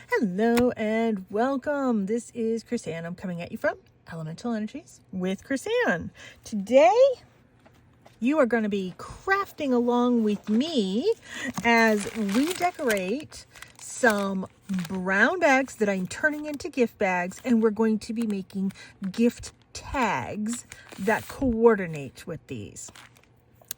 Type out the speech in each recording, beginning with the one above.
Hello and welcome. This is Chris-Anne. I'm coming at you from Elemental Energies with Chris-Anne. Today, you are going to be crafting along with me as we decorate some brown bags that I'm turning into gift bags, and we're going to be making gift tags that coordinate with these.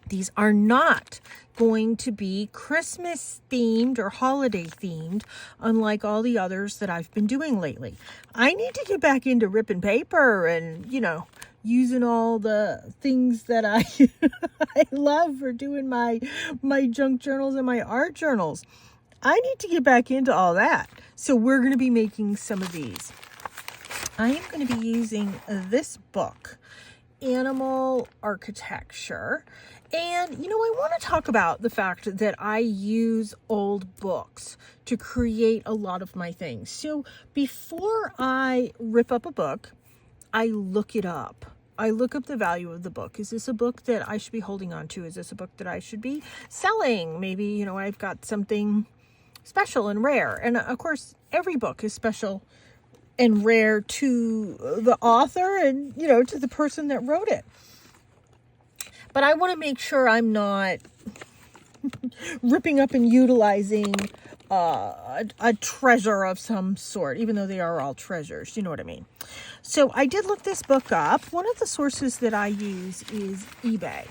These are not going to be Christmas themed or holiday themed, unlike all the others that I've been doing lately. I need to get back into ripping paper and, using all the things that I I love for doing my junk journals and my art journals. I need to get back into all that. So we're going to be making some of these. I am going to be using this book, Animal Architecture. And, I want to talk about the fact that I use old books to create a lot of my things. So before I rip up a book, I look it up. I look up the value of the book. Is this a book that I should be holding on to? Is this a book that I should be selling? Maybe, I've got something special and rare. And of course, every book is special and rare to the author and, to the person that wrote it. But I want to make sure I'm not ripping up and utilizing a treasure of some sort, even though they are all treasures. You know what I mean? So I did look this book up. One of the sources that I use is eBay.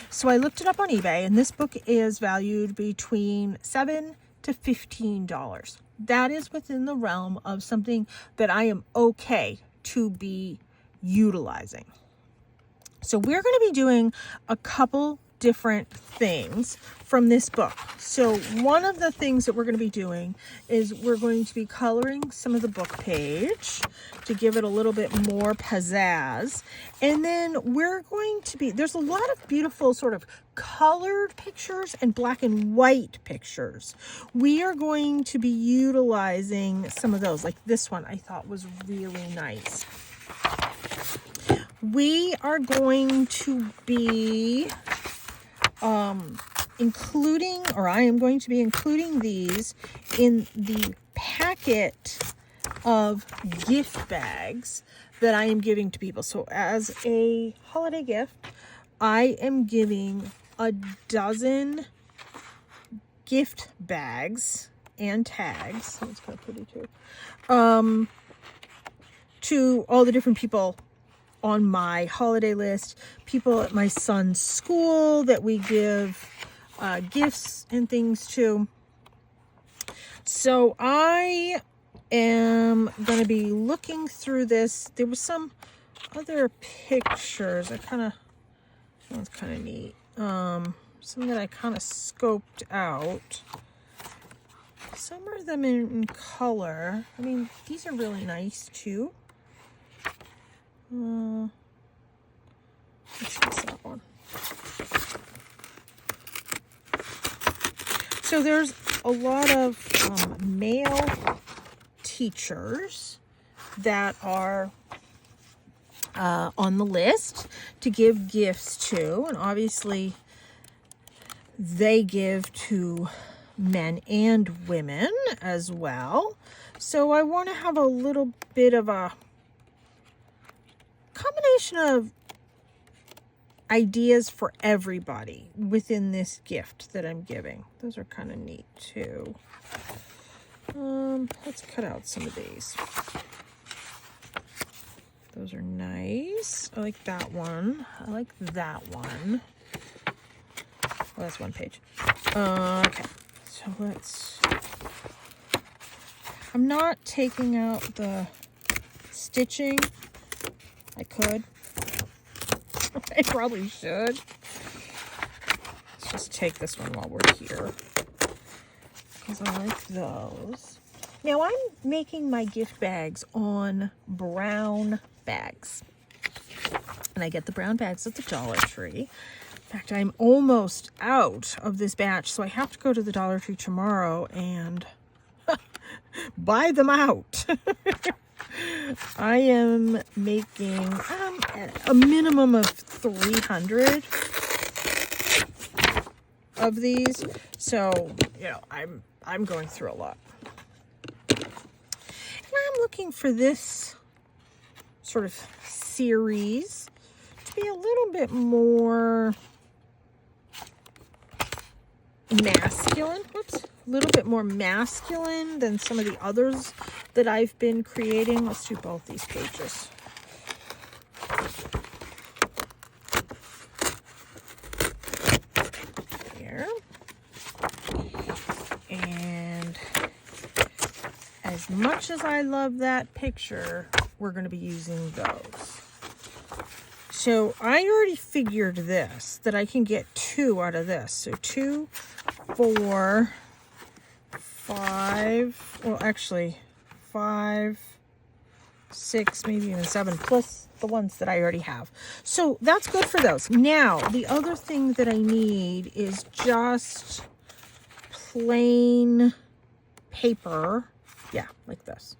So I looked it up on eBay, and this book is valued between $7 to $15. That is within the realm of something that I am okay to be utilizing. So we're going to be doing a couple different things from this book. So one of the things that we're going to be doing is we're going to be coloring some of the book page to give it a little bit more pizzazz. And then we're going to be, there's a lot of beautiful sort of colored pictures and black and white pictures. We are going to be utilizing some of those. Like this one I thought was really nice. We are going to be I am going to be including these in the packet of gift bags that I am giving to people. So as a holiday gift, I am giving a dozen gift bags and tags. That's kind of pretty too. To all the different people on my holiday list, people at my son's school that we give gifts and things to. So I am going to be looking through this. There was some other pictures. That one's kind of neat. Some that I kind of scoped out. Some of them in color. I mean, these are really nice too. Which is that one? So there's a lot of male teachers that are on the list to give gifts to, and obviously they give to men and women as well. So I want to have a little bit of a combination of ideas for everybody within this gift that I'm giving. Those are kind of neat too. Let's cut out some of these. Those are nice. I like that one. I like that one. Well, that's one page. Okay, so I'm not taking out the stitching. I could. I probably should. Let's just take this one while we're here, because I like those. Now I'm making my gift bags on brown bags. And I get the brown bags at the Dollar Tree. In fact, I'm almost out of this batch, so I have to go to the Dollar Tree tomorrow and buy them out. I am making a minimum of 300 of these, so I'm going through a lot. looking for this sort of series to be a little bit more masculine. Whoops. A little bit more masculine than some of the others that I've been creating. Let's do both these pages. There. And as much as I love that picture, we're going to be using those. So I already figured this, that I can get 2 out of this. So 2, 4, 5, well actually 5, 6, maybe even 7, plus the ones that I already have. So that's good for those. Now, the other thing that I need is just plain paper. Yeah, like this.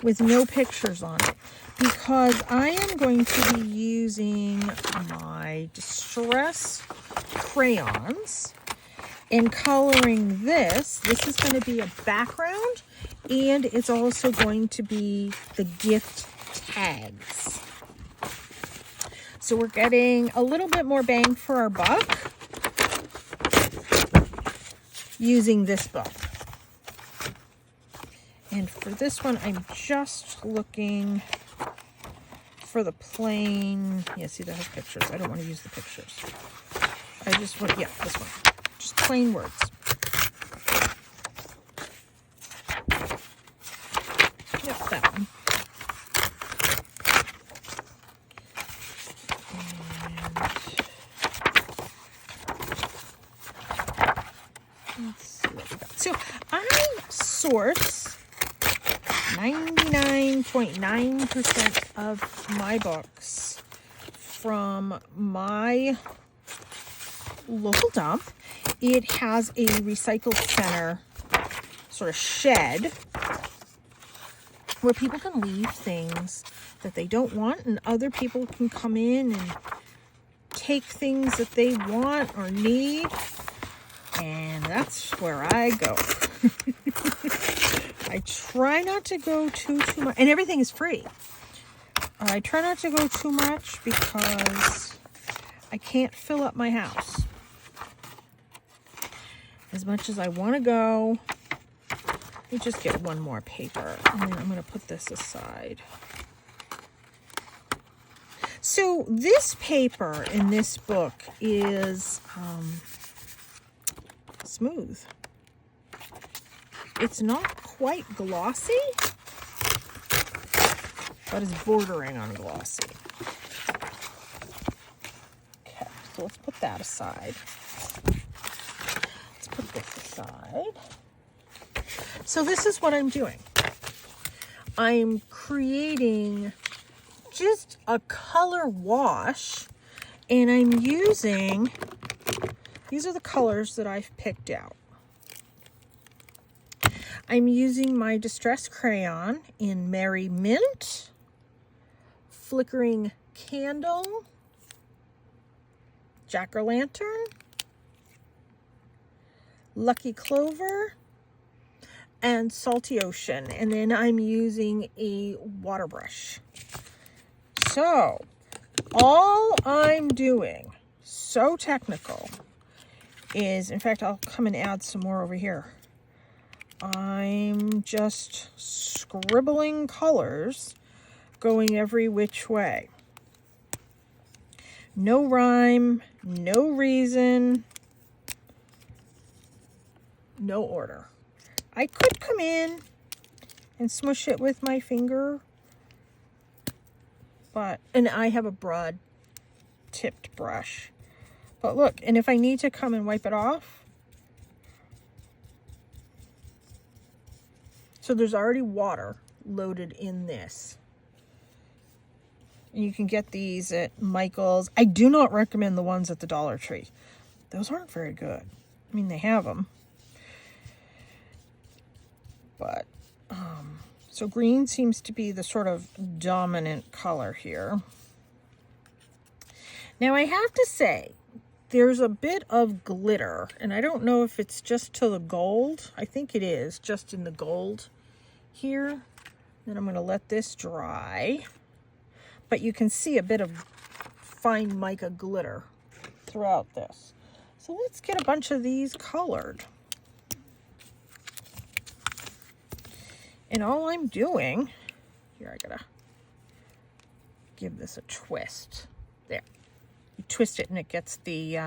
With no pictures on it. Because I am going to be using my Distress crayons and coloring this. This is going to be a background, and it's also going to be the gift tags. So we're getting a little bit more bang for our buck using this book. And for this one, I'm just looking for the plain, yeah, see, that has pictures. I don't want to use the pictures. I just want, yeah, this one. Just plain words. Yep, that one. And let's see what we got. So I source 99.9% of my books from my local dump. It has a recycle center sort of shed where people can leave things that they don't want, and other people can come in and take things that they want or need, and that's where I go. I try not to go too much, and everything is free. I try not to go too much because I can't fill up my house. As much as I want to go, let me just get one more paper, and then I'm going to put this aside. So this paper in this book is smooth. It's not quite glossy, but it's bordering on glossy. Okay, so let's put that aside. Let's put this aside. So this is what I'm doing. I'm creating just a color wash, and I'm using, these are the colors that I've picked out. I'm using my Distress crayon in Merry Mint, Flickering Candle, Jack-o'-lantern, Lucky Clover, and Salty Ocean. And then I'm using a water brush. So, all I'm doing, so technical, is, in fact, I'll come and add some more over here. I'm just scribbling colors going every which way. No rhyme, no reason, no order. I could come in and smush it with my finger, and I have a broad tipped brush. But look, and if I need to come and wipe it off, so there's already water loaded in this. And you can get these at Michael's. I do not recommend the ones at the Dollar Tree. Those aren't very good. I mean, they have them. But, so green seems to be the sort of dominant color here. Now, I have to say, there's a bit of glitter, and I don't know if it's just to the gold. I think it is just in the gold here. Then I'm going to let this dry. But you can see a bit of fine mica glitter throughout this. So let's get a bunch of these colored. And all I'm doing, here I gotta give this a twist. There. You twist it and it gets the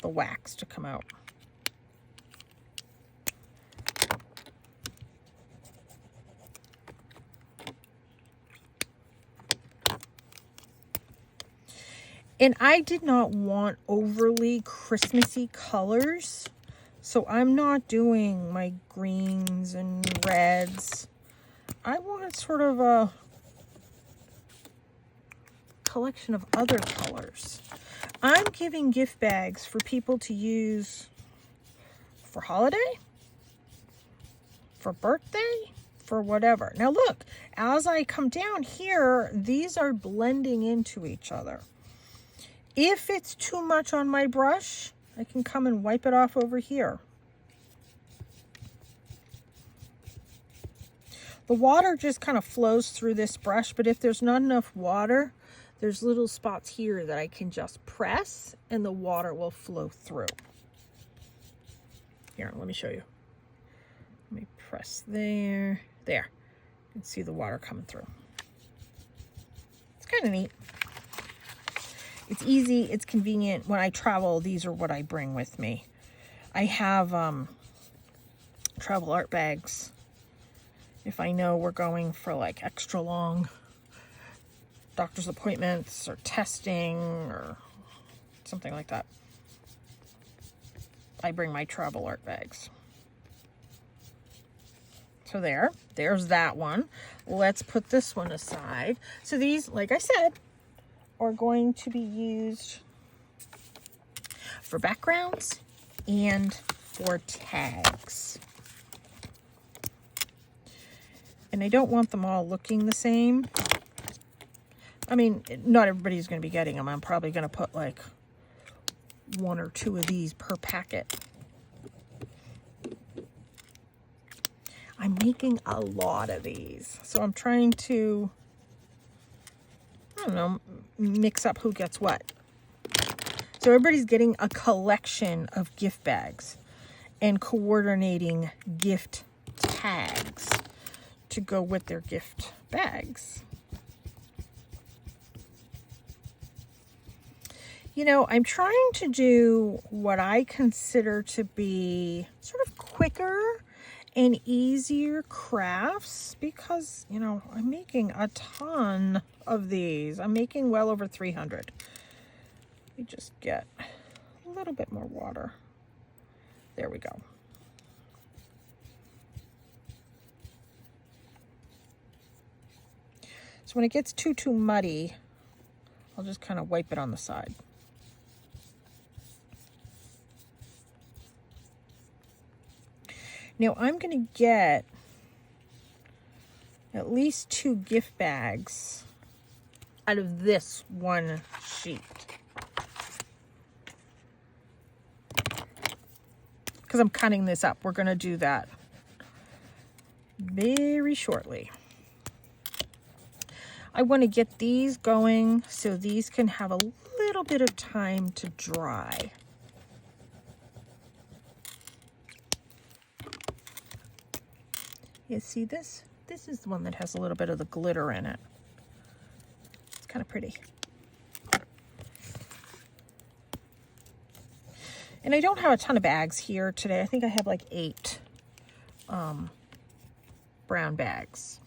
wax to come out. And I did not want overly Christmassy colors, so I'm not doing my greens and reds. I want sort of a collection of other colors. I'm giving gift bags for people to use for holiday, for birthday, for whatever. Now look, as I come down here, these are blending into each other. If it's too much on my brush, I can come and wipe it off over here. The water just kind of flows through this brush, but if there's not enough water, there's little spots here that I can just press and the water will flow through. Here, let me show you. Let me press there. There. You can see the water coming through. It's kind of neat. It's easy, it's convenient. When I travel, these are what I bring with me. I have travel art bags. If I know we're going for like extra long doctor's appointments or testing or something like that, I bring my travel art bags. So there's that one. Let's put this one aside. So these, like I said, are going to be used for backgrounds and for tags. And I don't want them all looking the same. I mean, not everybody's going to be getting them. I'm probably going to put like 1 or 2 of these per packet. I'm making a lot of these, so I'm trying to, I don't know, mix up who gets what. So everybody's getting a collection of gift bags and coordinating gift tags to go with their gift bags. You know, I'm trying to do what I consider to be sort of quicker and easier crafts because, you know, I'm making a ton of these. I'm making well over 300. Let me just get a little bit more water. There we go. So when it gets too muddy, I'll just kind of wipe it on the side. Now I'm going to get at least 2 gift bags out of this one sheet. Because I'm cutting this up. We're going to do that very shortly. I want to get these going so these can have a little bit of time to dry. You see this? This is the one that has a little bit of the glitter in it. It's kind of pretty. And I don't have a ton of bags here today. I think I have like 8 brown bags.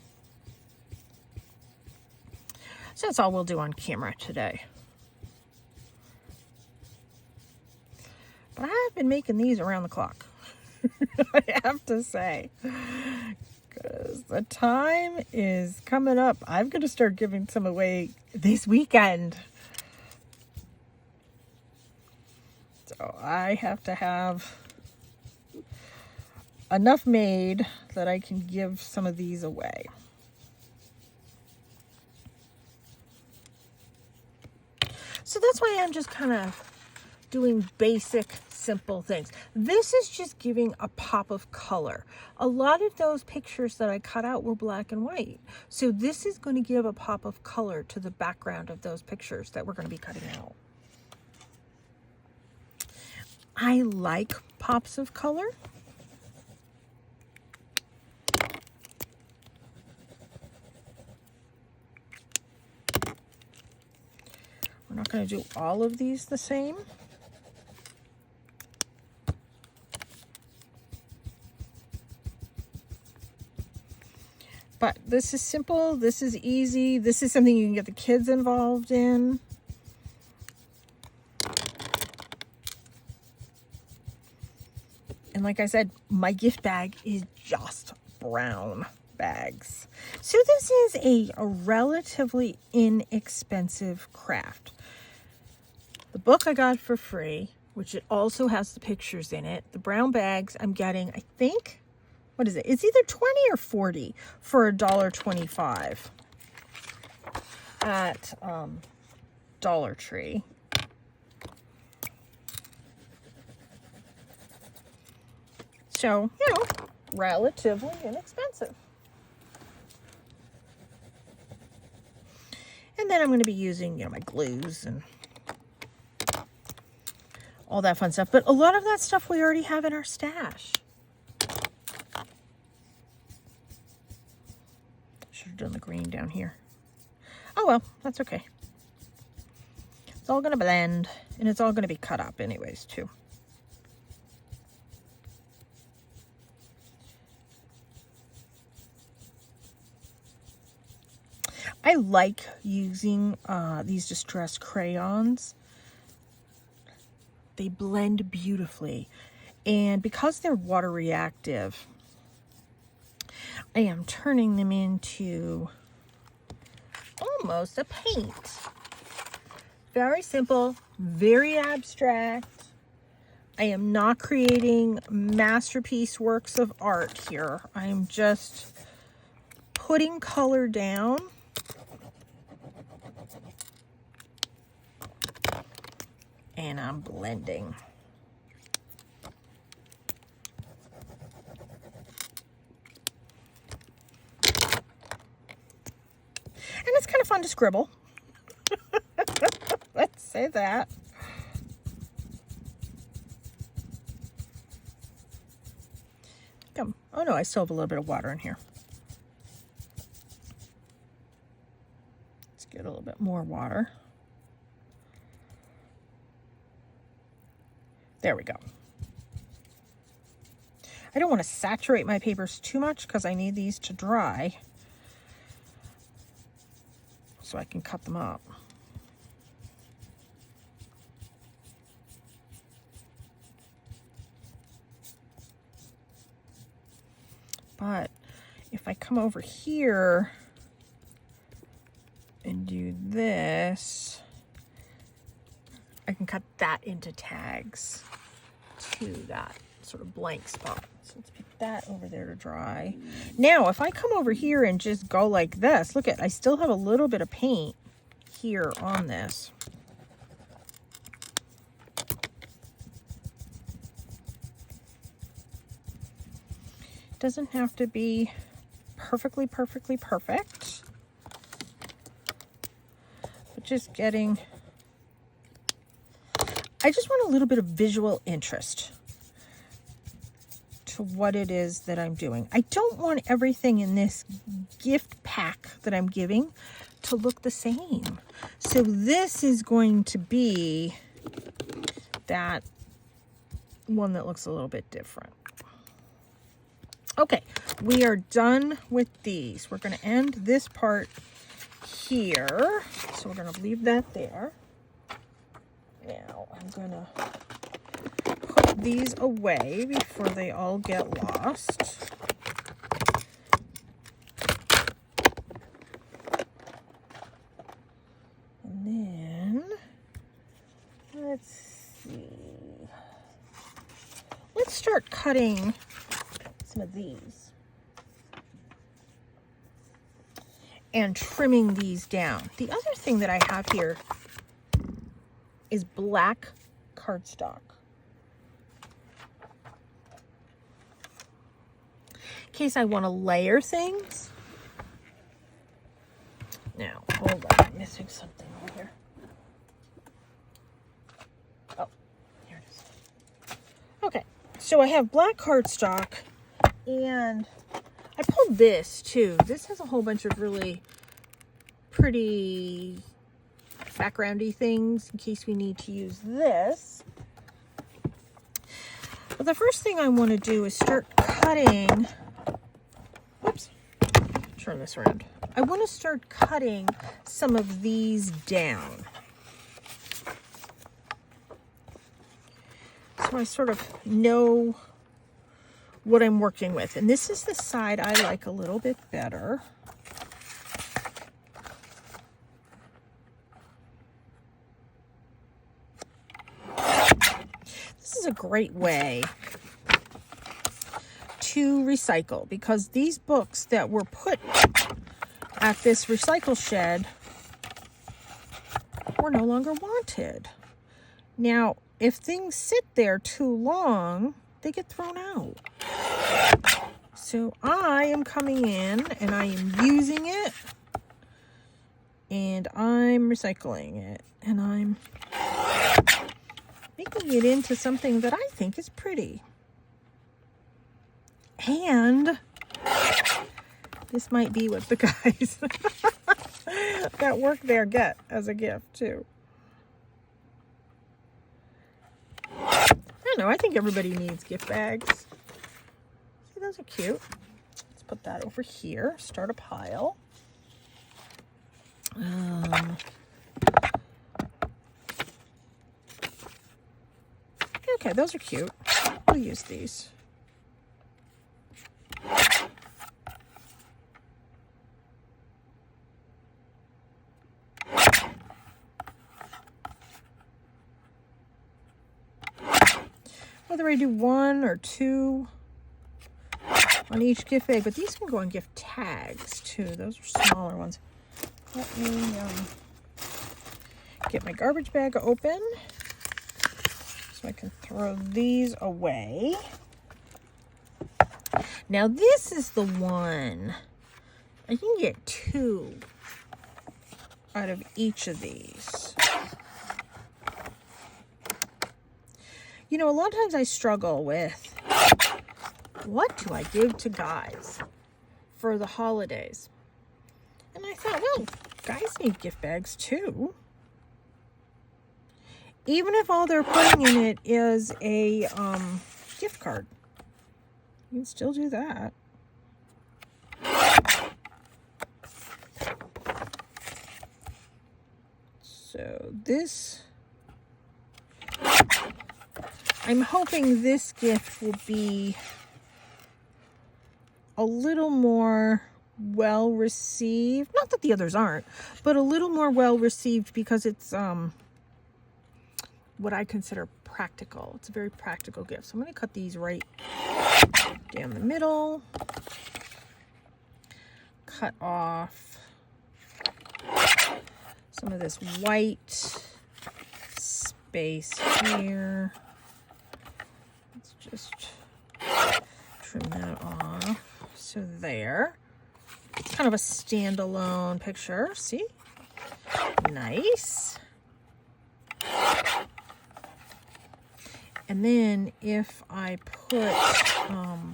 So that's all we'll do on camera today. But I've been making these around the clock. I have to say. Because the time is coming up. I'm going to start giving some away this weekend. So I have to have enough made that I can give some of these away. So that's why I'm just kind of doing basic, simple things. This is just giving a pop of color. A lot of those pictures that I cut out were black and white. So this is going to give a pop of color to the background of those pictures that we're going to be cutting out. I like pops of color. We're not going to do all of these the same. But this is simple, this is easy, this is something you can get the kids involved in. And like I said, my gift bag is just brown bags. So this is a relatively inexpensive craft. The book I got for free, which it also has the pictures in it. The brown bags I'm getting, I think, what is it? It's either 20 or 40 for $1.25 at Dollar Tree. So, you know, relatively inexpensive. And then I'm going to be using, you know, my glues and all that fun stuff. But a lot of that stuff we already have in our stash. Should have done the green down here. Oh well, that's okay. It's all going to blend, and it's all going to be cut up anyways, too. I like using these distress crayons. They blend beautifully. And because they're water reactive, I am turning them into almost a paint. Very simple, very abstract. I am not creating masterpiece works of art here. I am just putting color down. And I'm blending. And it's kind of fun to scribble. Let's say that. Come. Oh no, I still have a little bit of water in here. Let's get a little bit more water. There we go. I don't want to saturate my papers too much because I need these to dry so I can cut them up. But if I come over here and do this, I can cut that into tags to that sort of blank spot. So let's put that over there to dry. Now, if I come over here and just go like this, look at, I still have a little bit of paint here on this. Doesn't have to be perfectly perfect, but just getting, I just want a little bit of visual interest to what it is that I'm doing. I don't want everything in this gift pack that I'm giving to look the same. So this is going to be that one that looks a little bit different. Okay, we are done with these. We're going to end this part here. So we're going to leave that there. Now I'm going to put these away before they all get lost. And then, let's see. Let's start cutting some of these and trimming these down. The other thing that I have here is black cardstock. In case I want to layer things. Now, hold on, I'm missing something over here. Oh, here it is. Okay, so I have black cardstock, and I pulled this too. This has a whole bunch of really pretty backgroundy things in case we need to use this. But the first thing I want to do is start cutting. Whoops, turn this around. I want to start cutting some of these down. So I sort of know what I'm working with. And this is the side I like a little bit better. This is a great way to recycle, because these books that were put at this recycle shed were no longer wanted. Now, if things sit there too long, they get thrown out. So I am coming in and I am using it and I'm recycling it and I'm making it into something that I think is pretty. And this might be what the guys that work there get as a gift too. I don't know, I think everybody needs gift bags. See, those are cute. Let's put that over here, start a pile. Okay, those are cute. We'll use these. Whether I do one or two on each gift bag, but these can go on gift tags too. Those are smaller ones. Let me get my garbage bag open so I can throw these away. Now this is the one. I can get 2 out of each of these. You know, a lot of times I struggle with, what do I give to guys for the holidays? And I thought, well, guys need gift bags too. Even if all they're putting in it is a gift card. You can still do that. So this, I'm hoping this gift will be a little more well received. Not that the others aren't, but a little more well received because it's what I consider practical. It's a very practical gift. So I'm going to cut these right down the middle. Cut off some of this white space here. Let's just trim that off. So there. It's kind of a standalone picture. See? Nice. And then if I put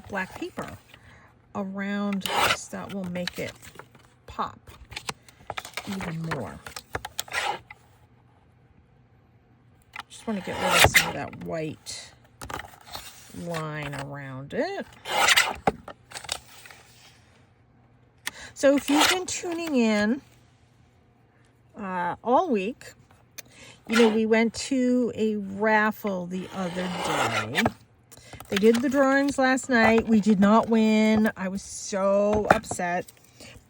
black paper around this, that will make it pop even more. Just want to get rid of some of that white line around it. So if you've been tuning in all week, you know, we went to a raffle the other day. They did the drawings last night. We did not win. I was so upset.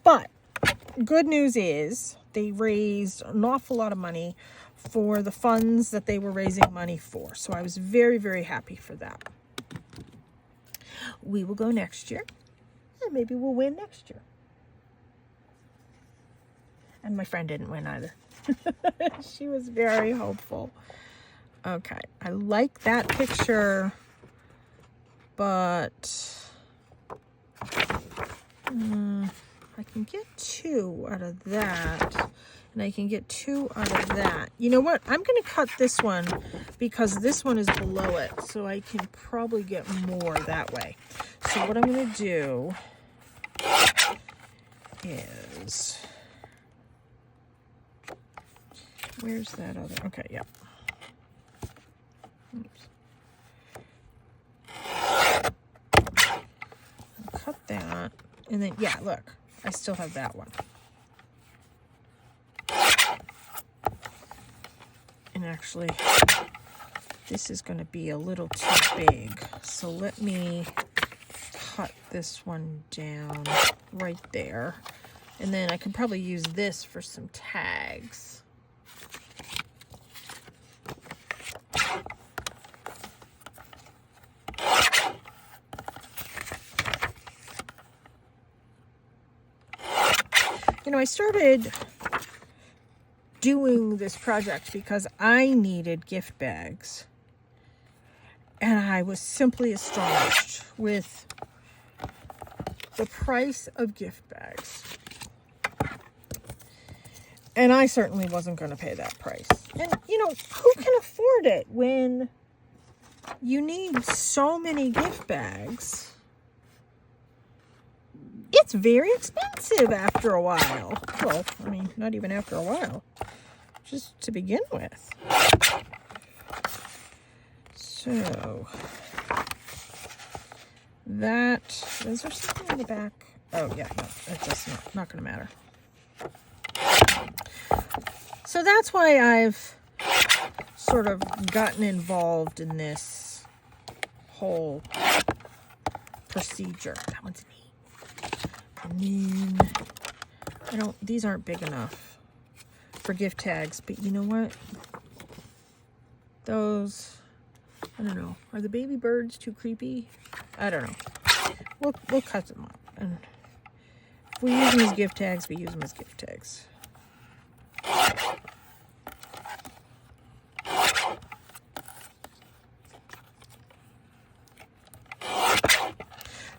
But good news is they raised an awful lot of money for the funds that they were raising money for. So I was very, very happy for that. We will go next year. And maybe we'll win next year. And my friend didn't win either. She was very hopeful. Okay, I like that picture, but I can get 2 out of that, and I can get 2 out of that. You know what? I'm going to cut this one because this one is below it, so I can probably get more that way. So what I'm going to do is, where's that other? Okay, yeah. Oops. I'll cut that, and then, yeah, look, I still have that one. And actually, this is going to be a little too big. So let me cut this one down right there. And then I can probably use this for some tags. You know, I started doing this project because I needed gift bags. And I was simply astonished with the price of gift bags. And I certainly wasn't going to pay that price. And, you know, who can afford it when you need so many gift bags? It's very expensive after a while. Well, I mean, not even after a while. Just to begin with. So, that, is there something in the back? Oh, yeah, no, it's just not going to matter. So that's why I've sort of gotten involved in this whole procedure. That one's neat. And then, these aren't big enough for gift tags, but you know what? Those, I don't know. Are the baby birds too creepy? I don't know. We'll cut them up. And if we use them as gift tags, we use them as gift tags.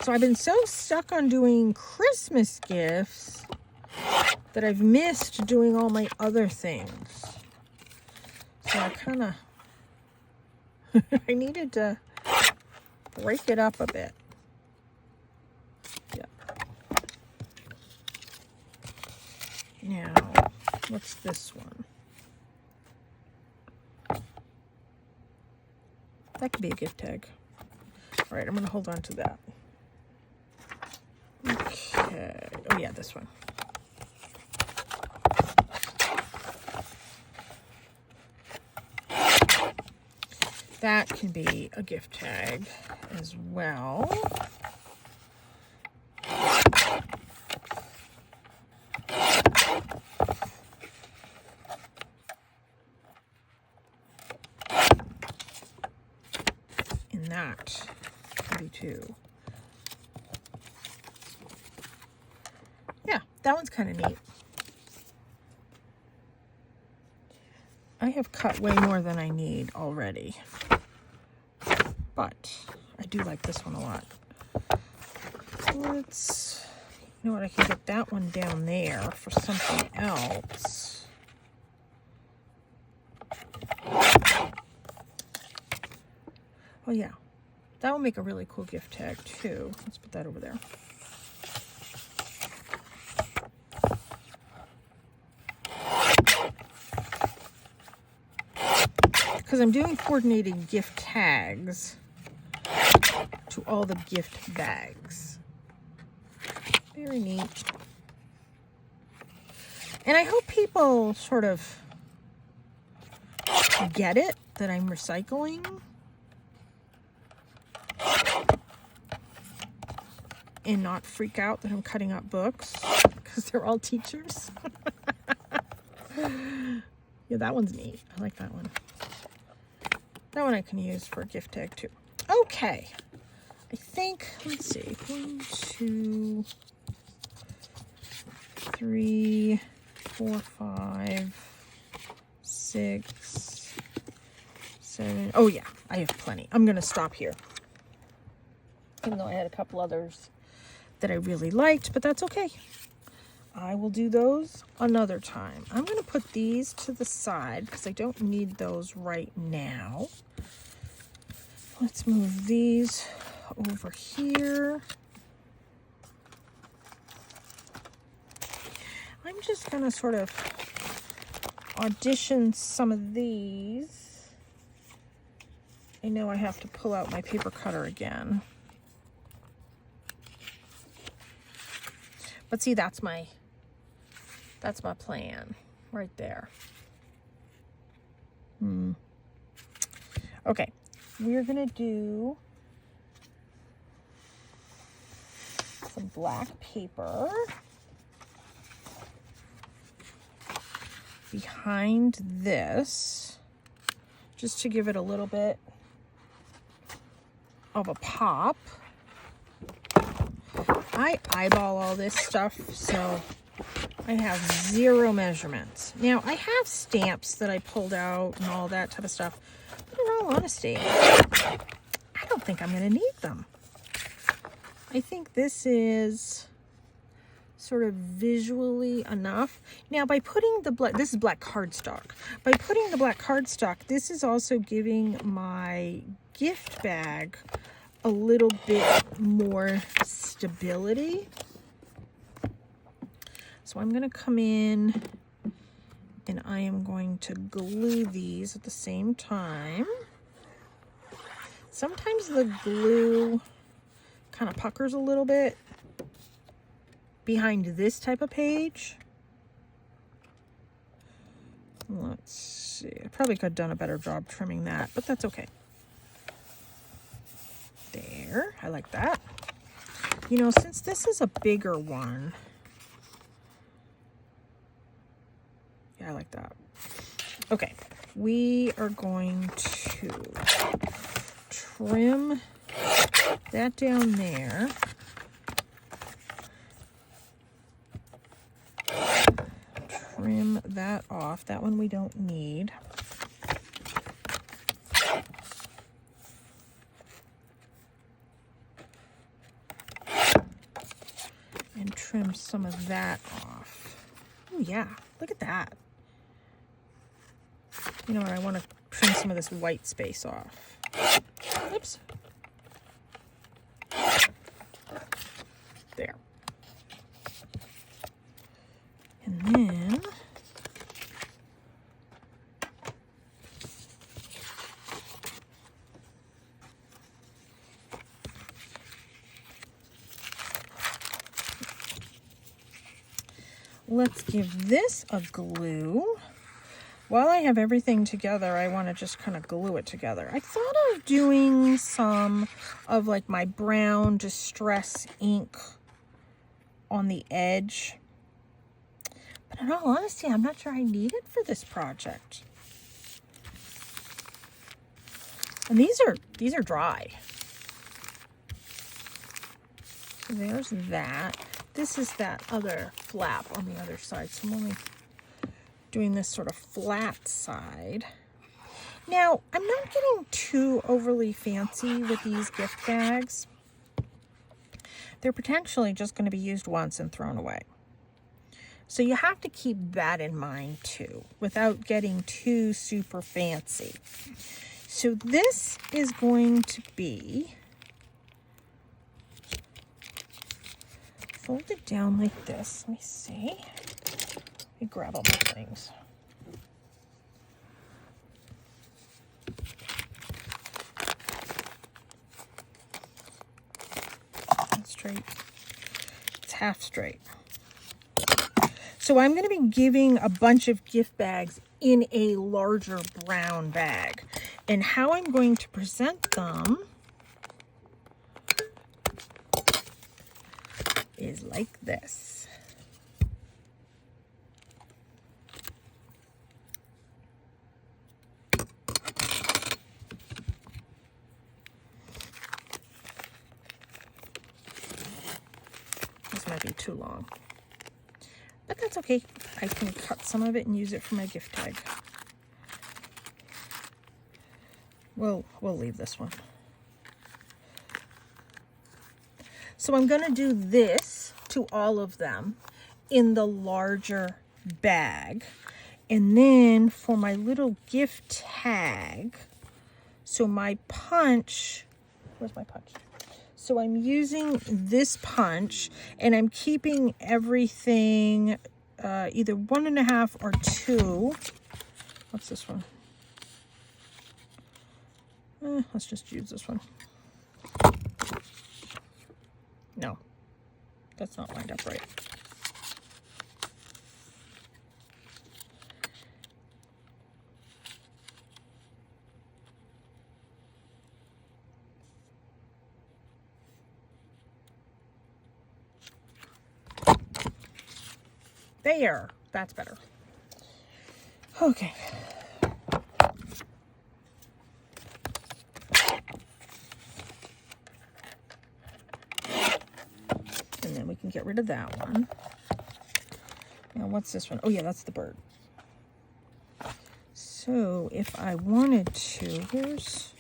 So I've been so stuck on doing Christmas gifts that I've missed doing all my other things. So I kind of, I needed to break it up a bit. Yeah. Now, what's this one? That could be a gift tag. All right, I'm going to hold on to that. Okay. Oh, yeah, this one. That can be a gift tag as well. And that can be too. Yeah, that one's kind of neat. I have cut way more than I need already. But I do like this one a lot. Let's, you know what, I can get that one down there for something else. Oh yeah, that will make a really cool gift tag too. Let's put that over there. Because I'm doing coordinated gift tags to all the gift bags. Very neat. And I hope people sort of get it, that I'm recycling. And not freak out that I'm cutting up books, because they're all teachers. Yeah, that one's neat. I like that one. That one I can use for a gift tag too. Okay. I think, let's see, 1, 2, 3, 4, 5, 6, 7. Oh yeah, I have plenty. I'm going to stop here. Even though I had a couple others that I really liked, but that's okay. I will do those another time. I'm going to put these to the side because I don't need those right now. Let's move these over here. I'm just going to sort of audition some of these. I know I have to pull out my paper cutter again. But see, that's my plan right there. Okay, we're gonna do some black paper behind this, just to give it a little bit of a pop. I eyeball all this stuff, so I have 0 measurements. Now, I have stamps that I pulled out and all that type of stuff, but in all honesty, I don't think I'm going to need them. I think this is sort of visually enough. Now, by putting the black, this is black cardstock. By putting the black cardstock, this is also giving my gift bag a little bit more stability. So I'm going to come in and I am going to glue these at the same time. Sometimes the glue kind of puckers a little bit behind this type of page. Let's see. I probably could have done a better job trimming that, but that's okay. There, I like that. You know, since this is a bigger one, yeah, I like that. Okay, we are going to trim that down there. Trim that off. That one we don't need. And trim some of that off. Oh yeah, look at that. You know what, I want to trim some of this white space off. Oops. There. And then let's give this a glue. While I have everything together, I want to just kind of glue it together. I thought of doing some of like my brown distress ink on the edge. But in all honesty, I'm not sure I need it for this project. And these are dry. So there's that. This is that other flap on the other side. So I'm only doing this sort of flat side. Now, I'm not getting too overly fancy with these gift bags. They're potentially just going to be used once and thrown away. So you have to keep that in mind too, without getting too super fancy. So this is going to be folded down like this. Let me see. Let me grab all my things. Straight. It's half straight. So I'm going to be giving a bunch of gift bags in a larger brown bag. And how I'm going to present them is like this. This might be too long, but that's okay. I can cut some of it and use it for my gift tag. we'll leave this one. So I'm going to do this to all of them in the larger bag. And then for my little gift tag, so my punch, where's my punch? So I'm using this punch and I'm keeping everything either 1.5 or 2. What's this one? Let's just use this one. No, that's not lined up right. There, that's better. Okay. And then we can get rid of that one. Now, what's this one? Oh, yeah, that's the bird. So, if I wanted to, here's...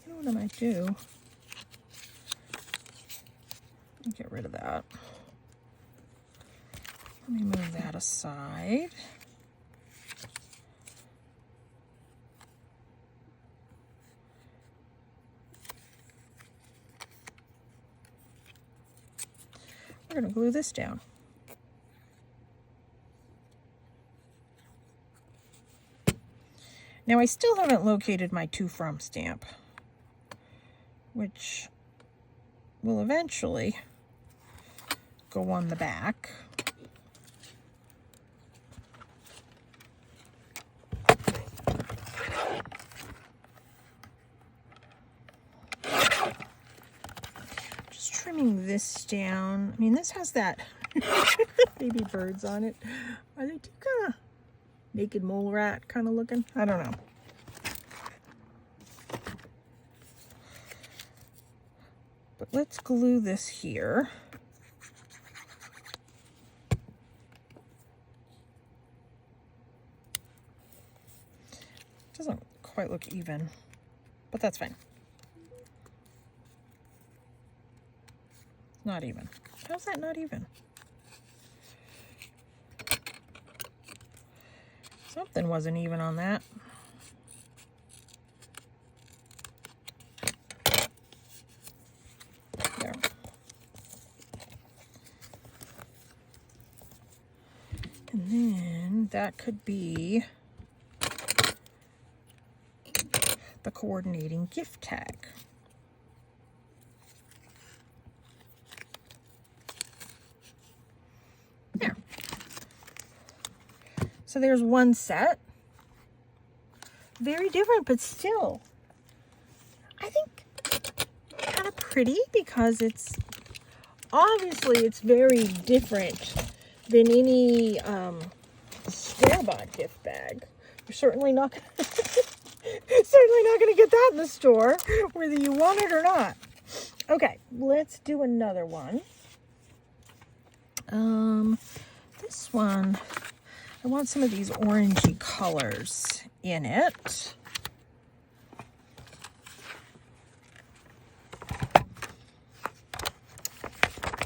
You know what I might do? Get rid of that. Let me move that aside. We're going to glue this down. Now I still haven't located my to from stamp, which will eventually go on the back. Just trimming this down. I mean, this has that baby birds on it. Are they too kind of naked mole rat kind of looking? I don't know. But let's glue this here. Doesn't quite look even, but that's fine. It's not even. How's that not even? Something wasn't even on that. There. And then that could be the coordinating gift tag. There. So there's one set. Very different, but still, I think kind of pretty because it's obviously it's very different than any store-bought gift bag. You're certainly not gonna certainly not going to get that in the store, whether you want it or not. Okay, let's do another one. This one, I want some of these orangey colors in it.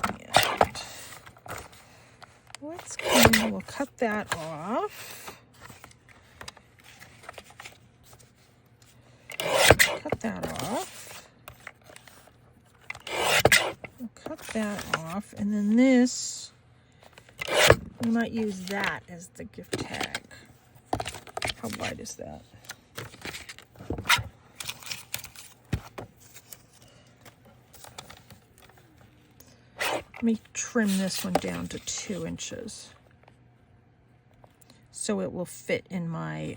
And let's go, we'll cut that off. Cut that off. We'll cut that off, and then this, we might use that as the gift tag. How wide is that? Let me trim this one down to 2 inches so it will fit in my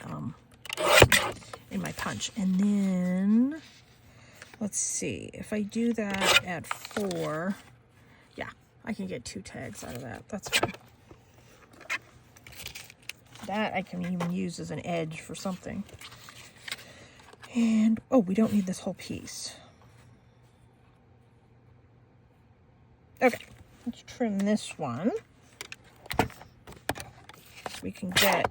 punch. And then let's see, if I do that at 4, yeah, I can get 2 tags out of that. That's fine. That I can even use as an edge for something. And oh, we don't need this whole piece. Okay, let's trim this one. we can get,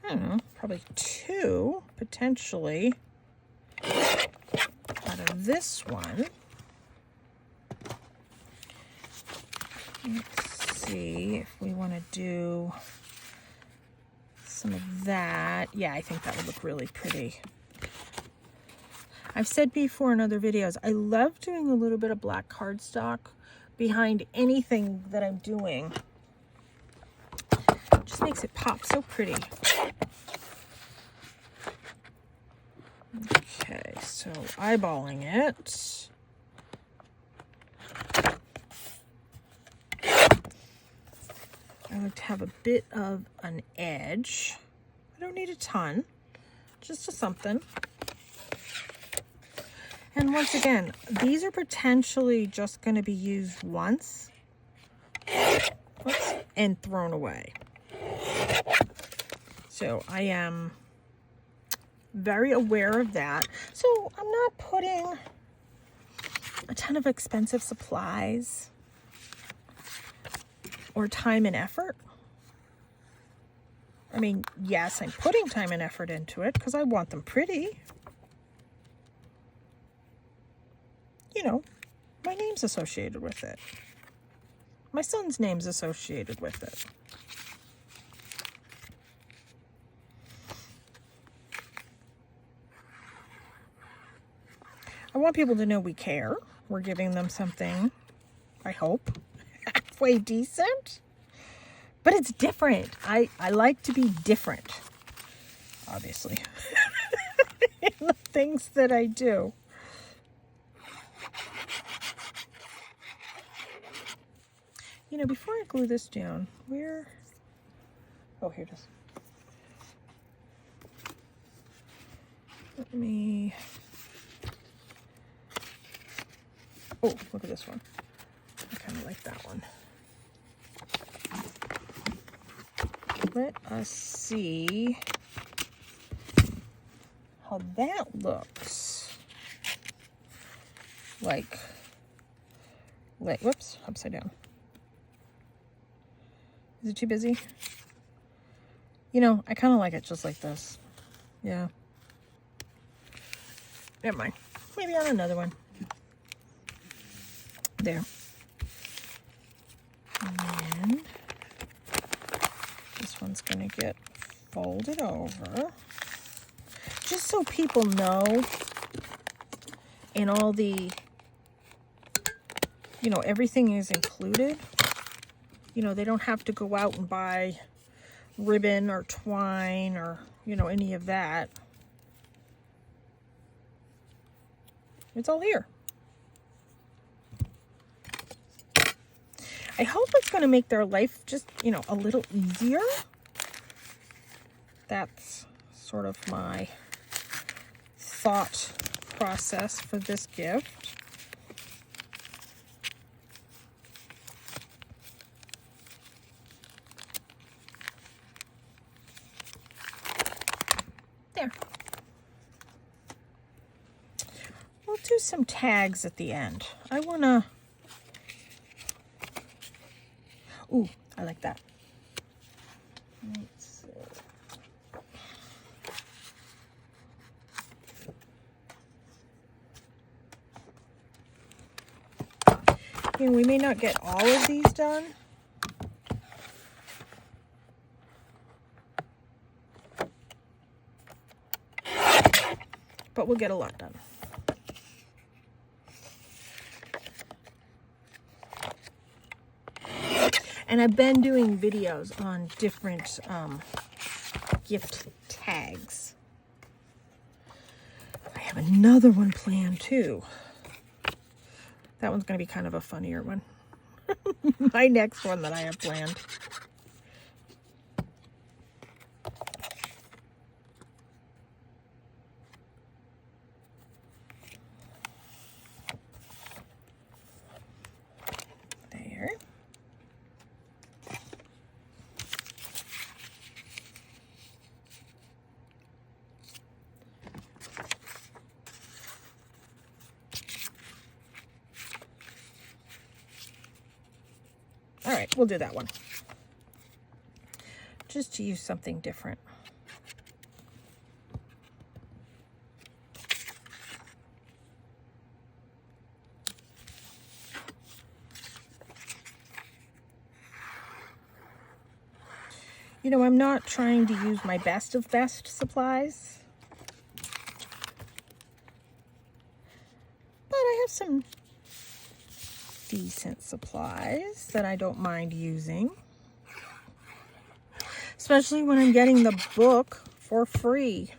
I don't know, probably 2 potentially out of this one. Let's see if we want to do some of that. Yeah, I think that would look really pretty. I've said before in other videos, I love doing a little bit of black cardstock behind anything that I'm doing. It just makes it pop so pretty. Okay, so eyeballing it. I like to have a bit of an edge. I don't need a ton, just a something. And once again, these are potentially just going to be used once, and thrown away. So I am very aware of that. So I'm not putting a ton of expensive supplies or time and effort. I mean, yes, I'm putting time and effort into it because I want them pretty. You know, my name's associated with it. My son's name's associated with it. I want people to know we care. We're giving them something, I hope, halfway decent. But it's different. I like to be different, obviously, in the things that I do. You know, before I glue this down, oh, here it is. Let me, oh, look at this one. I kind of like that one. Let us see how that looks. Like, whoops, upside down. Is it too busy? You know, I kind of like it just like this. Yeah. Never mind. Maybe on another one. There. And then this one's going to get folded over. Just so people know, in all the, you know, everything is included. You know, they don't have to go out and buy ribbon or twine or, you know, any of that. It's all here. I hope it's going to make their life just, you know, a little easier. That's sort of my thought process for this gift. There. We'll do some tags at the end. I want to... Ooh, I like that. Let's see. You know, we may not get all of these done. But we'll get a lot done. And I've been doing videos on different gift tags. I have another one planned too. That one's going to be kind of a funnier one. My next one that I have planned. There. All right, we'll do that one. just to use something different. You know, I'm not trying to use my best of best supplies, but I have some decent supplies that I don't mind using, especially when I'm getting the book for free.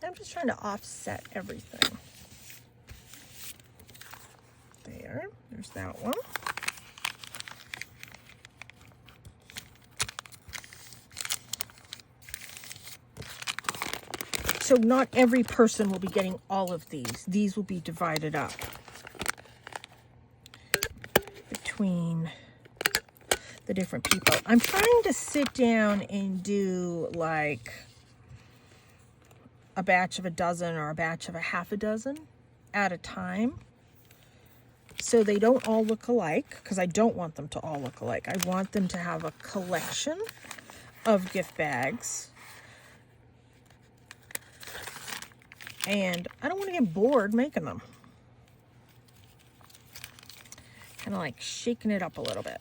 I'm just trying to offset everything. There's that one. So not every person will be getting all of these. These will be divided up between the different people. I'm trying to sit down and do like a batch of a dozen or a batch of a half a dozen at a time, so they don't all look alike, because I don't want them to all look alike. I want them to have a collection of gift bags. And I don't want to get bored making them. Kind of like shaking it up a little bit.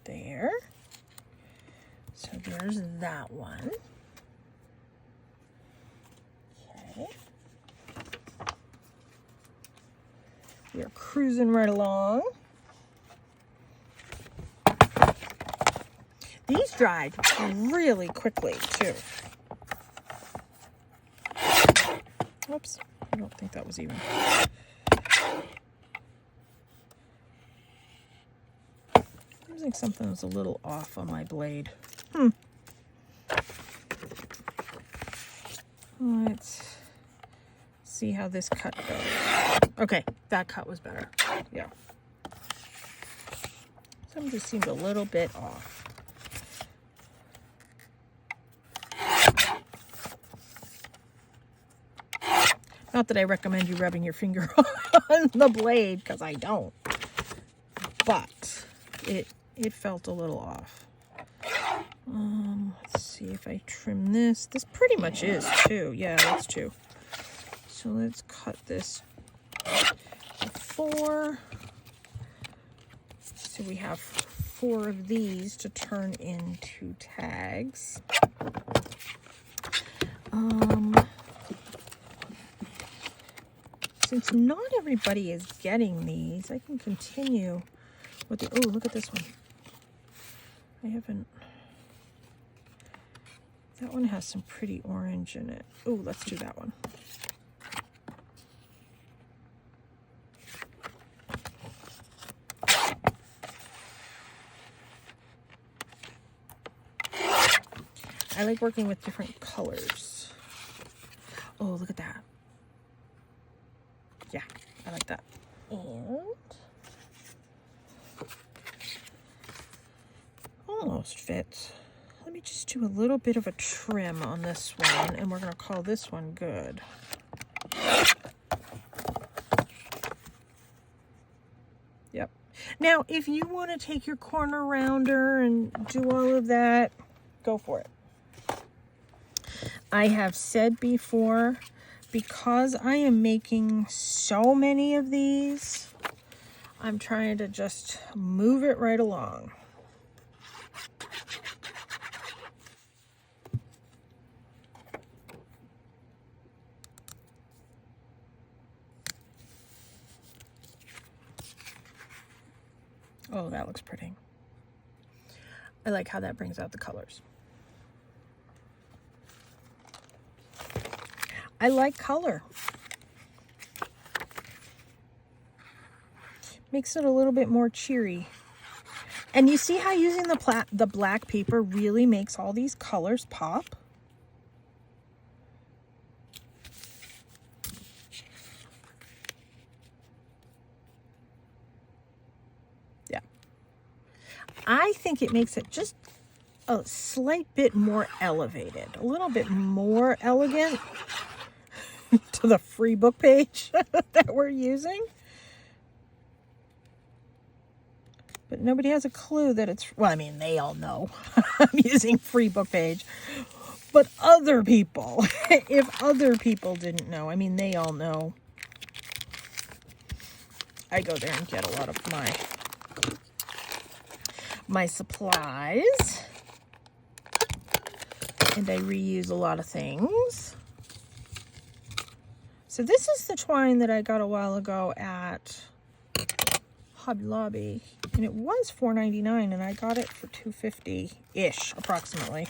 There. So there's that one. Okay. We are cruising right along. These dried really quickly too. Whoops, I don't think that was even. Seems like something was a little off on my blade. Let's see how this cut goes. Okay, that cut was better. Yeah. Some just seemed a little bit off. Not that I recommend you rubbing your finger on the blade, because I don't. But it felt a little off. Let's see if I trim this. This pretty much is 2. Yeah, that's 2. So let's cut this to 4. So we have 4 of these to turn into tags. Since not everybody is getting these, I can continue with the, oh, look at this one. I haven't, that one has some pretty orange in it. Oh, let's do that one. I like working with different colors. Oh, look at that. Yeah, I like that. And almost fits. Let me just do a little bit of a trim on this one, and we're going to call this one good. Yep. Now, if you want to take your corner rounder and do all of that, go for it. I have said before, because I am making so many of these, I'm trying to just move it right along. Oh, that looks pretty. I like how that brings out the colors. I like color. Makes it a little bit more cheery. And you see how using the black paper really makes all these colors pop? Yeah. I think it makes it just a slight bit more elevated, a little bit more elegant, to the free book page that we're using. But nobody has a clue that it's, well, I mean, they all know I'm using free book page. But other people, if other people didn't know, I mean, they all know. I go there and get a lot of my supplies. And I reuse a lot of things. So this is the twine that I got a while ago at Hobby Lobby. And it was $4.99 and I got it for $2.50-ish approximately.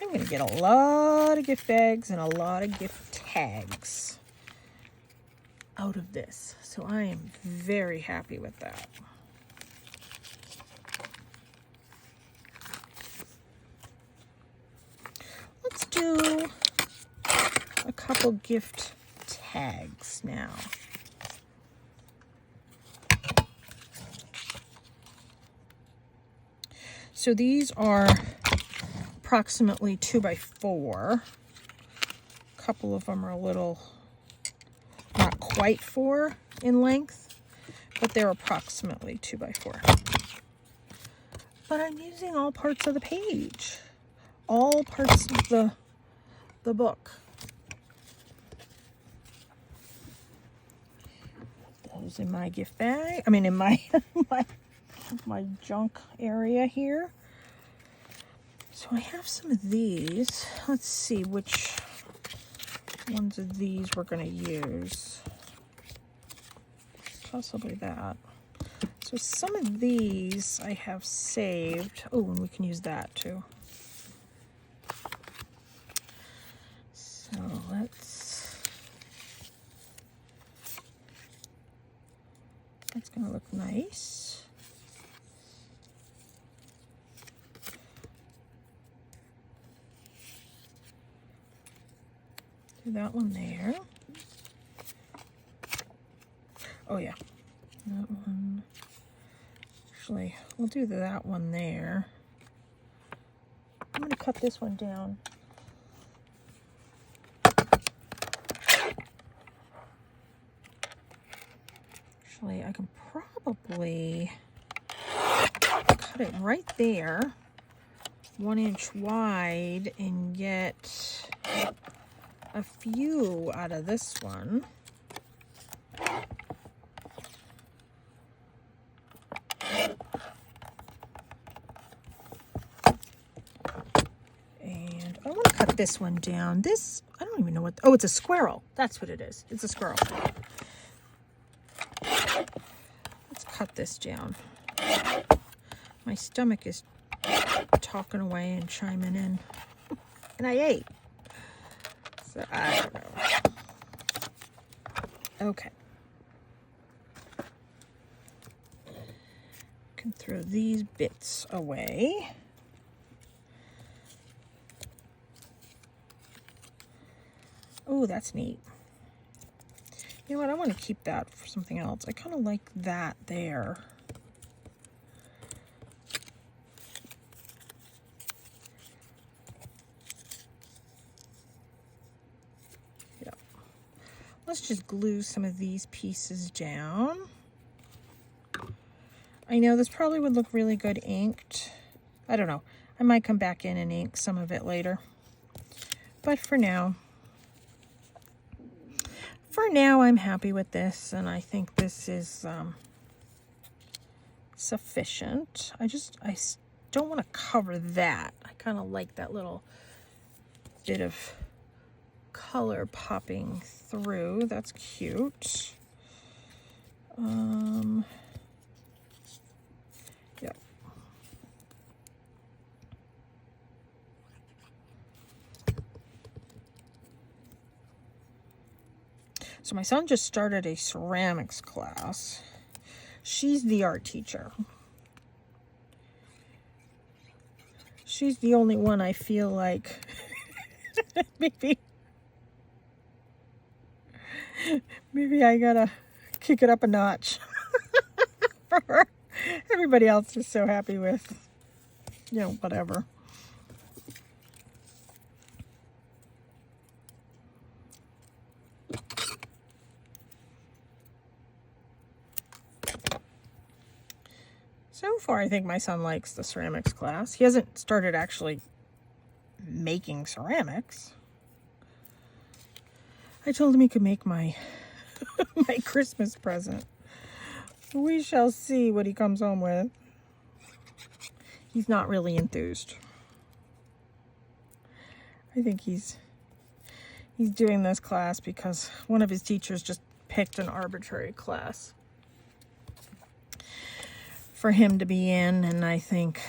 I'm going to get a lot of gift bags and a lot of gift tags out of this. So I am very happy with that. Let's do a couple gift tags now. So these are approximately 2x4. A couple of them are a little, not quite 4 in length, but they're approximately 2x4. But I'm using all parts of the page, all parts of the book. Those in my gift bag, I mean in my my junk area here. So I have some of these. Let's see which ones of these we're going to use. Possibly that. So some of these I have saved. Oh, and we can use that too. So that's going to look nice. Do that one there. Oh yeah, that one. Actually, we'll do that one there. I'm going to cut this one down. Actually, I can probably cut it right there, 1 inch wide, and get a few out of this one. And I want to cut this one down. This, I don't even know what, oh, it's a squirrel. That's what it is. It's a squirrel. Let's cut this down. My stomach is talking away and chiming in. And I ate. So I don't know. Okay. Can throw these bits away. Oh, that's neat. You know what? I want to keep that for something else. I kind of like that there. Let's just glue some of these pieces down. I know this probably would look really good inked. I don't know. I might come back in and ink some of it later. But for now I'm happy with this, and I think this is sufficient. I don't want to cover that. I kind of like that little bit of color popping through. That's cute. Yeah. So my son just started a ceramics class. She's the art teacher. She's the only one I feel like maybe I gotta kick it up a notch for her. Everybody else is so happy with, you know, whatever. So far, I think my son likes the ceramics class. He hasn't started actually making ceramics. I told him he could make my my Christmas present. We shall see what he comes home with. He's not really enthused. I think he's doing this class because one of his teachers just picked an arbitrary class for him to be in, and I think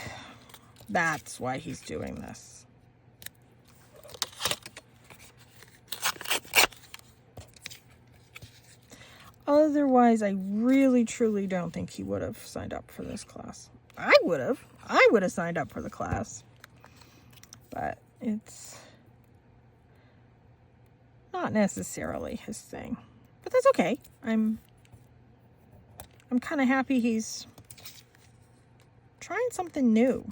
that's why he's doing this. Otherwise, I really, truly don't think he would have signed up for this class. I would have signed up for the class. But it's not necessarily his thing. But that's okay. I'm kind of happy he's trying something new.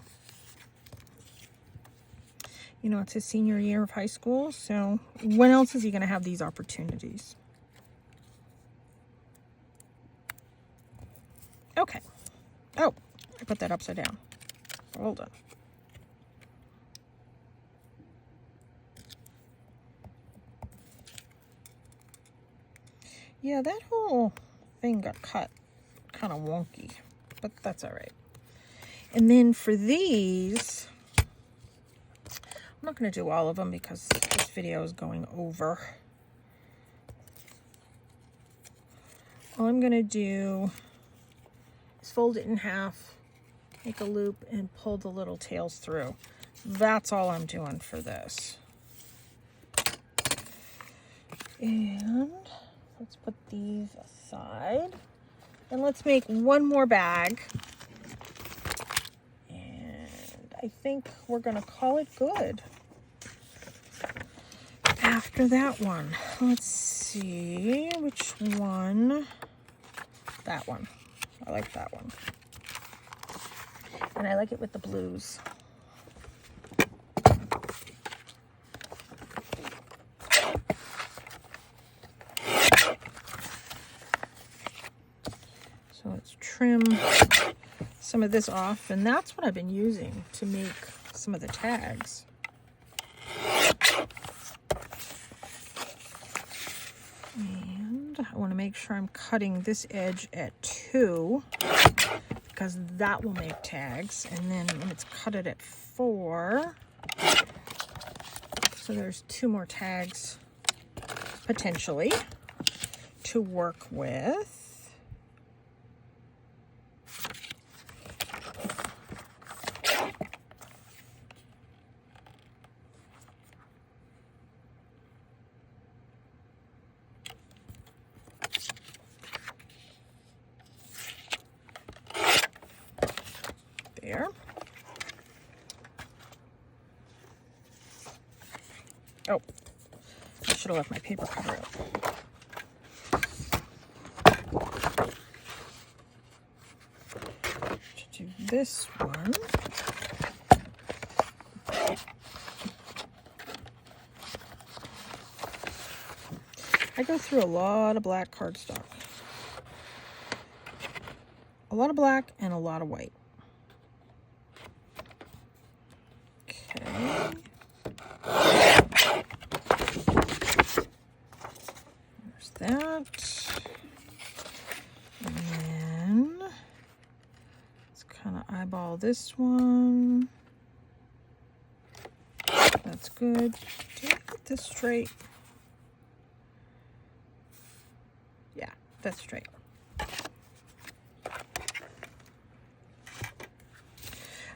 You know, it's his senior year of high school, so when else is he going to have these opportunities? Okay. Oh, I put that upside down. Hold on. Yeah, that whole thing got cut kind of wonky, but that's all right. And then for these, I'm not going to do all of them because this video is going over. All I'm going to do is fold it in half, make a loop, and pull the little tails through. That's all I'm doing for this. And let's put these aside. And let's make one more bag. I think we're going to call it good. After that one, let's see which one. That one. I like that one. And I like it with the blues. So let's trim some of this off, and that's what I've been using to make some of the tags. And I want to make sure I'm cutting this edge at 2 because that will make tags, and then when it's cut it at 4, so there's 2 more tags potentially to work with. There. Oh, I should have left my paper cutter out. To do this one, I go through a lot of black cardstock. A lot of black and a lot of white. That, and then let's kind of eyeball this one. That's good. Did I get this straight? Yeah, that's straight.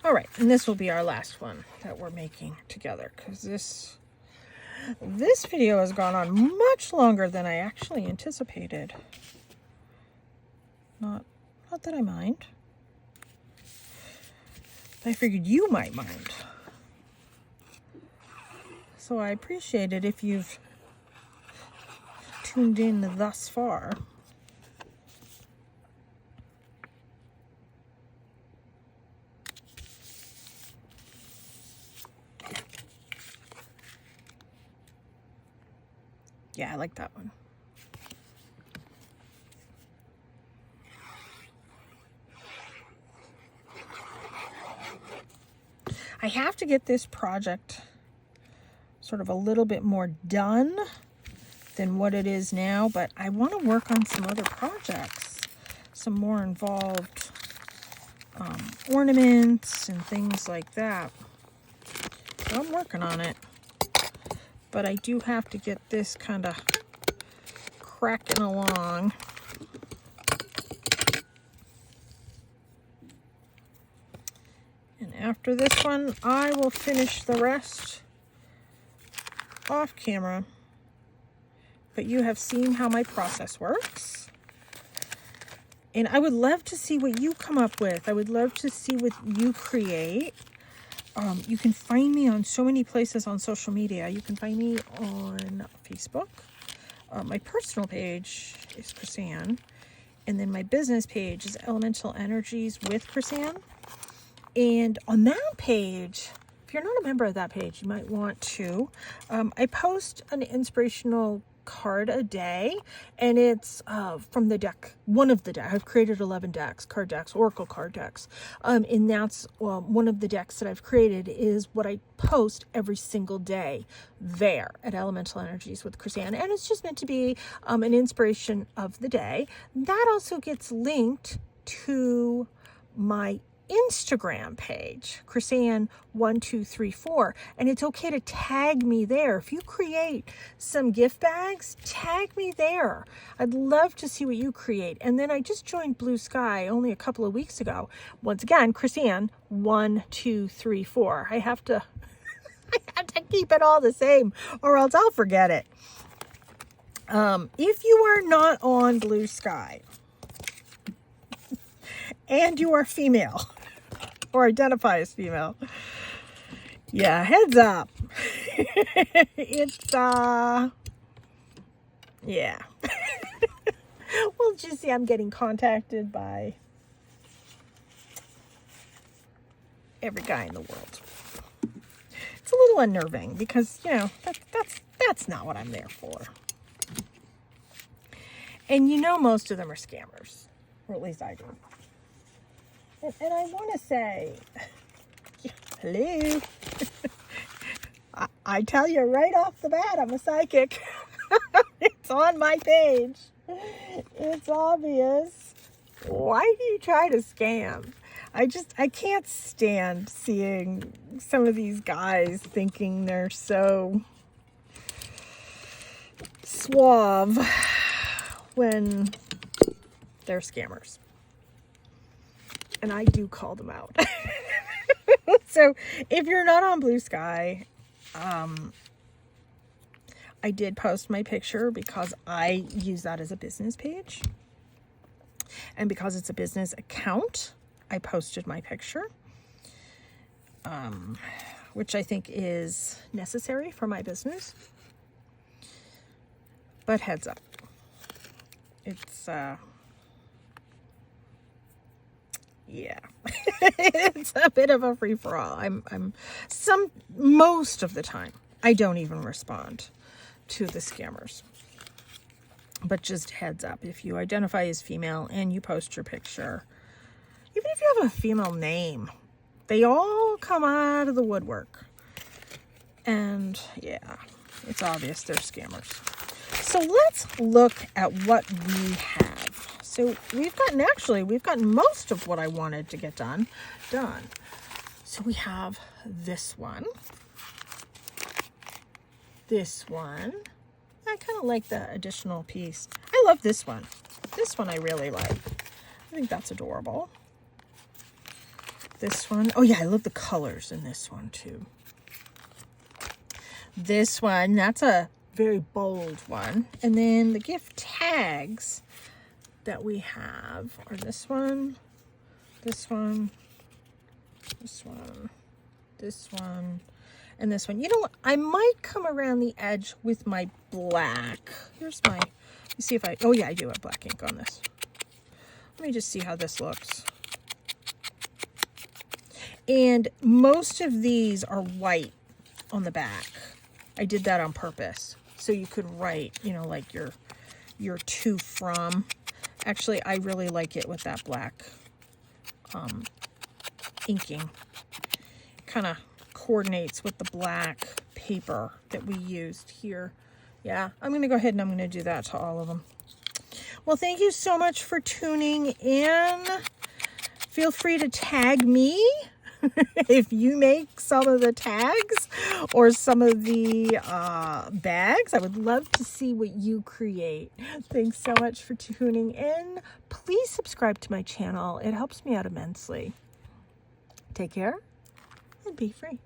All right, and this will be our last one that we're making together because this video has gone on much longer than I actually anticipated. Not that I mind. I figured you might mind. So I appreciate it if you've tuned in thus far. Yeah, I like that one. I have to get this project sort of a little bit more done than what it is now, but I want to work on some other projects, some more involved ornaments and things like that. So I'm working on it, but I do have to get this kind of cracking along. And after this one, I will finish the rest off camera. But you have seen how my process works. And I would love to see what you come up with. I would love to see what you create. You can find me on so many places on social media. You can find me on Facebook. My personal page is Chris-Ann. And then my business page is Elemental Energies with Chris-Ann. And on that page, if you're not a member of that page, you might want to. I post an inspirational card a day, and it's from the deck, one of the decks. I've created 11 decks, card decks, oracle card decks, and that's one of the decks that I've created is what I post every single day there at Elemental Energies with Chris-Ann, and it's just meant to be an inspiration of the day. That also gets linked to my Instagram page, Chris-Ann1234, and it's okay to tag me there. If you create some gift bags, tag me there. I'd love to see what you create. And then I just joined Blue Sky only a couple of weeks ago. Once again, Chris-Ann1234. I have to keep it all the same, or else I'll forget it. If you are not on Blue Sky and you are female or identify as female, yeah, heads up. It's, yeah. Well, just see, I'm getting contacted by every guy in the world. It's a little unnerving because, you know, that's not what I'm there for. And you know, most of them are scammers, or at least I do. And I want to say, hello. I tell you right off the bat, I'm a psychic. It's on my page. It's obvious. Why do you try to scam? I can't stand seeing some of these guys thinking they're so suave when they're scammers. And I do call them out. So if you're not on Blue Sky, I did post my picture because I use that as a business page. And because it's a business account, I posted my picture, which I think is necessary for my business. But heads up, it's, yeah, it's a bit of a free-for-all. Most of the time, I don't even respond to the scammers. But just heads up, if you identify as female and you post your picture, even if you have a female name, they all come out of the woodwork. And yeah, it's obvious they're scammers. So let's look at what we have. So we've gotten most of what I wanted to get done. So we have this one. This one. I kind of like the additional piece. I love this one. This one I really like. I think that's adorable. This one. Oh yeah, I love the colors in this one too. This one, that's a very bold one. And then the gift tags that we have are this one, this one, this one, this one, and this one. You know what? I might come around the edge with my black. Here's my, you see if I, oh yeah, I do have black ink on this. Let me just see how this looks. And most of these are white on the back. I did that on purpose. So you could write, you know, like your to from. Actually, I really like it with that black inking. Kind of coordinates with the black paper that we used here. Yeah, I'm going to go ahead and I'm going to do that to all of them. Well, thank you so much for tuning in. Feel free to tag me if you make some of the tags or some of the bags. I would love to see what you create. Thanks so much for tuning in. Please subscribe to my channel. It helps me out immensely. Take care and be free.